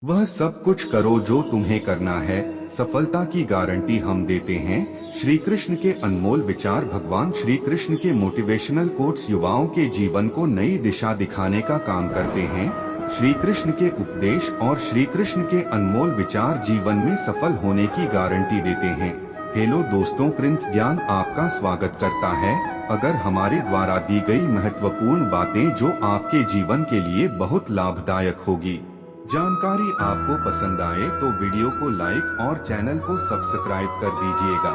वह सब कुछ करो जो तुम्हें करना है, सफलता की गारंटी हम देते हैं। श्री कृष्ण के अनमोल विचार। भगवान श्री कृष्ण के मोटिवेशनल कोट्स युवाओं के जीवन को नई दिशा दिखाने का काम करते हैं। श्री कृष्ण के उपदेश और श्री कृष्ण के अनमोल विचार जीवन में सफल होने की गारंटी देते हैं। हेलो दोस्तों, प्रिंस ज्ञान आपका स्वागत करता है। अगर हमारे द्वारा दी गई महत्वपूर्ण बातें जो आपके जीवन के लिए बहुत लाभदायक होगी, जानकारी आपको पसंद आए तो वीडियो को लाइक और चैनल को सब्सक्राइब कर दीजिएगा।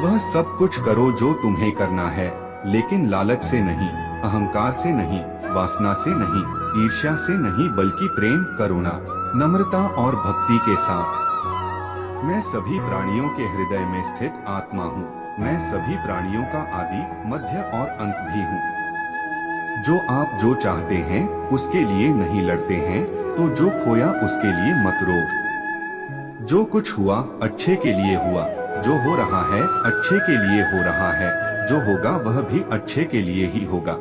वह सब कुछ करो जो तुम्हें करना है, लेकिन लालच से नहीं, अहंकार से नहीं, वासना से नहीं, ईर्ष्या से नहीं, बल्कि प्रेम, करुणा, नम्रता और भक्ति के साथ। मैं सभी प्राणियों के हृदय में स्थित आत्मा हूँ। मैं सभी प्राणियों का आदि, मध्य और अंत भी हूँ। आप जो चाहते हैं उसके लिए नहीं लड़ते हैं, तो जो खोया उसके लिए मत रो। जो कुछ हुआ अच्छे के लिए हुआ, जो हो रहा है अच्छे के लिए हो रहा है, जो होगा वह भी अच्छे के लिए ही होगा।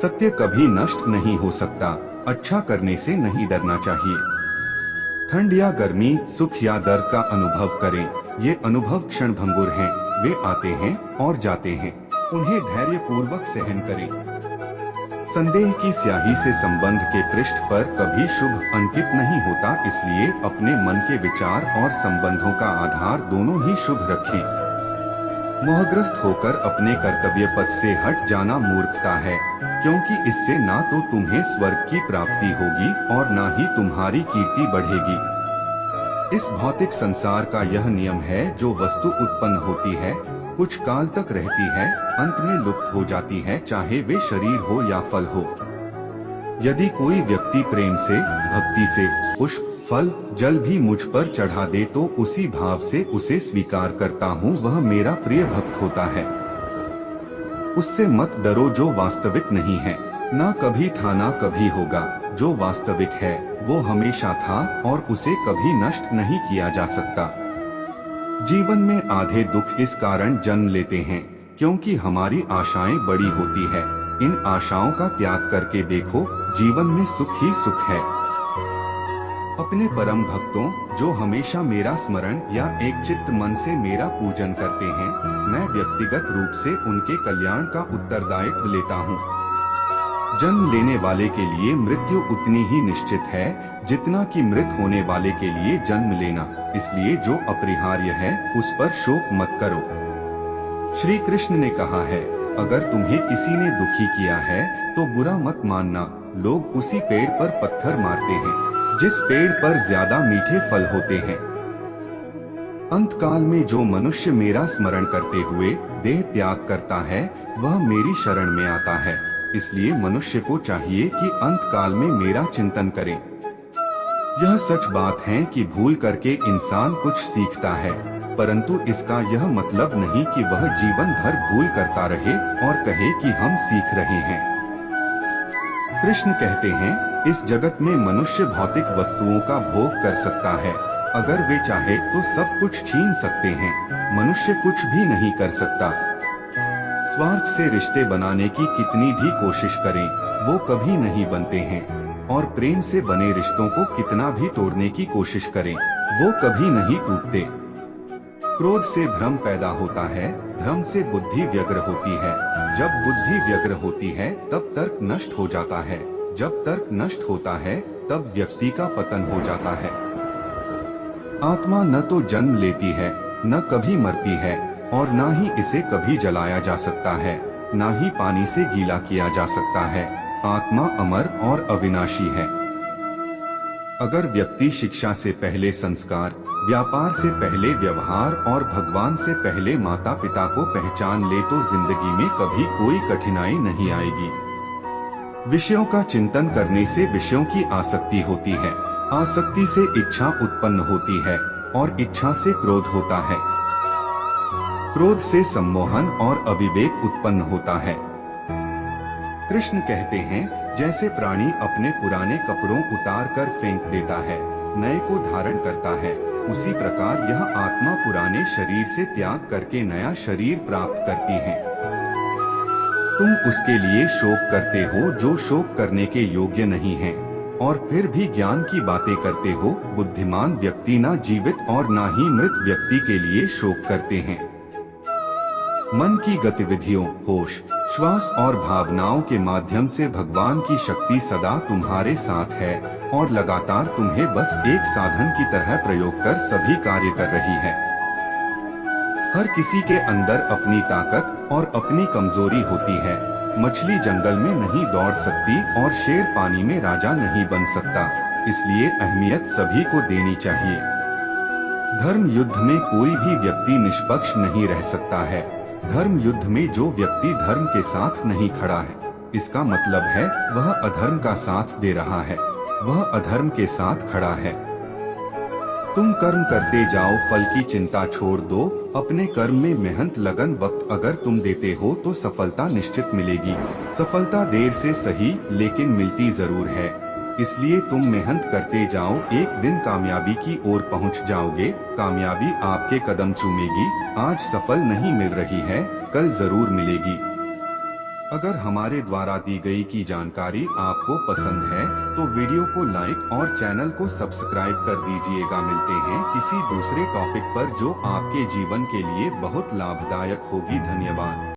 सत्य कभी नष्ट नहीं हो सकता। अच्छा करने से नहीं डरना चाहिए। ठंड या गर्मी, सुख या दर्द का अनुभव करें। ये अनुभव क्षणभंगुर हैं, वे आते हैं और जाते हैं। उन्हें धैर्य पूर्वक सहन करें। संदेह की स्याही से संबंध के पृष्ठ पर कभी शुभ अंकित नहीं होता, इसलिए अपने मन के विचार और संबंधों का आधार दोनों ही शुभ रखें। मोहग्रस्त होकर अपने कर्तव्य पथ से हट जाना मूर्खता है, क्योंकि इससे ना तो तुम्हें स्वर्ग की प्राप्ति होगी और ना ही तुम्हारी कीर्ति बढ़ेगी। इस भौतिक संसार का यह नियम है, जो वस्तु उत्पन्न होती है कुछ काल तक रहती है, अंत में लुप्त हो जाती है, चाहे वे शरीर हो या फल हो। यदि कोई व्यक्ति प्रेम से, भक्ति से पुष्प, फल, जल भी मुझ पर चढ़ा दे तो उसी भाव से उसे स्वीकार करता हूँ, वह मेरा प्रिय भक्त होता है। उससे मत डरो जो वास्तविक नहीं है। ना कभी था ना कभी होगा। जो वास्तविक है वो हमेशा था और उसे कभी नष्ट नहीं किया जा सकता। जीवन में आधे दुख इस कारण जन्म लेते हैं क्योंकि हमारी आशाएं बड़ी होती है। इन आशाओं का त्याग करके देखो, जीवन में सुख ही सुख है। अपने परम भक्तों जो हमेशा मेरा स्मरण या एक चित्त मन से मेरा पूजन करते हैं, मैं व्यक्तिगत रूप से उनके कल्याण का उत्तरदायित्व लेता हूँ। जन्म लेने वाले के लिए मृत्यु उतनी ही निश्चित है जितना कि मृत होने वाले के लिए जन्म लेना। इसलिए जो अपरिहार्य है उस पर शोक मत करो। श्री कृष्ण ने कहा है, अगर तुम्हें किसी ने दुखी किया है तो बुरा मत मानना। लोग उसी पेड़ पर पत्थर मारते हैं जिस पेड़ पर ज्यादा मीठे फल होते हैं। अंतकाल में जो मनुष्य मेरा स्मरण करते हुए देह त्याग करता है वह मेरी शरण में आता है। इसलिए मनुष्य को चाहिए कि अंतकाल में मेरा चिंतन करे। यह सच बात है कि भूल करके इंसान कुछ सीखता है, परंतु इसका यह मतलब नहीं कि वह जीवन भर भूल करता रहे और कहे कि हम सीख रहे हैं। कृष्ण कहते हैं, इस जगत में मनुष्य भौतिक वस्तुओं का भोग कर सकता है। अगर वे चाहे तो सब कुछ छीन सकते हैं, मनुष्य कुछ भी नहीं कर सकता। स्वार्थ से रिश्ते बनाने की कितनी भी कोशिश करें, वो कभी नहीं बनते हैं। और प्रेम से बने रिश्तों को कितना भी तोड़ने की कोशिश करें, वो कभी नहीं टूटते। क्रोध से भ्रम पैदा होता है, भ्रम से बुद्धि व्यग्र होती है। जब बुद्धि व्यग्र होती है तब तर्क नष्ट हो जाता है। जब तर्क नष्ट होता है तब व्यक्ति का पतन हो जाता है। आत्मा न तो जन्म लेती है, न कभी मरती है, और न ही इसे कभी जलाया जा सकता है, न ही पानी से गीला किया जा सकता है। आत्मा अमर और अविनाशी है। अगर व्यक्ति शिक्षा से पहले संस्कार, व्यापार से पहले व्यवहार और भगवान से पहले माता पिता को पहचान ले तो जिंदगी में कभी कोई कठिनाई नहीं आएगी। विषयों का चिंतन करने से विषयों की आसक्ति होती है, आसक्ति से इच्छा उत्पन्न होती है और इच्छा से क्रोध होता है। क्रोध से सम्मोहन और अविवेक उत्पन्न होता है। कृष्ण कहते हैं, जैसे प्राणी अपने पुराने कपड़ों उतार कर फेंक देता है, नए को धारण करता है, उसी प्रकार यह आत्मा पुराने शरीर से त्याग करके नया शरीर प्राप्त करती है। तुम उसके लिए शोक करते हो जो शोक करने के योग्य नहीं है। और फिर भी ज्ञान की बातें करते हो। बुद्धिमान व्यक्ति ना जीवित और ना ही मृत व्यक्ति के लिए शोक करते हैं। मन की गतिविधियों, होश, श्वास और भावनाओं के माध्यम से भगवान की शक्ति सदा तुम्हारे साथ है और लगातार तुम्हें बस एक साधन की तरह प्रयोग कर सभी कार्य कर रही है। हर किसी के अंदर अपनी ताकत और अपनी कमजोरी होती है। मछली जंगल में नहीं दौड़ सकती और शेर पानी में राजा नहीं बन सकता, इसलिए अहमियत सभी को देनी चाहिए। धर्म युद्ध में कोई भी व्यक्ति निष्पक्ष नहीं रह सकता है। धर्म युद्ध में जो व्यक्ति धर्म के साथ नहीं खड़ा है, इसका मतलब है वह अधर्म का साथ दे रहा है, वह अधर्म के साथ खड़ा है। तुम कर्म करते जाओ, फल की चिंता छोड़ दो। अपने कर्म में मेहनत, लगन, वक्त अगर तुम देते हो तो सफलता निश्चित मिलेगी। सफलता देर से सही लेकिन मिलती जरूर है, इसलिए तुम मेहनत करते जाओ। एक दिन कामयाबी की ओर पहुंच जाओगे। कामयाबी आपके कदम चूमेगी। आज सफल नहीं मिल रही है, कल जरूर मिलेगी। अगर हमारे द्वारा दी गई की जानकारी आपको पसंद है तो वीडियो को लाइक और चैनल को सब्सक्राइब कर दीजिएगा। मिलते हैं किसी दूसरे टॉपिक पर जो आपके जीवन के लिए बहुत लाभदायक होगी। धन्यवाद।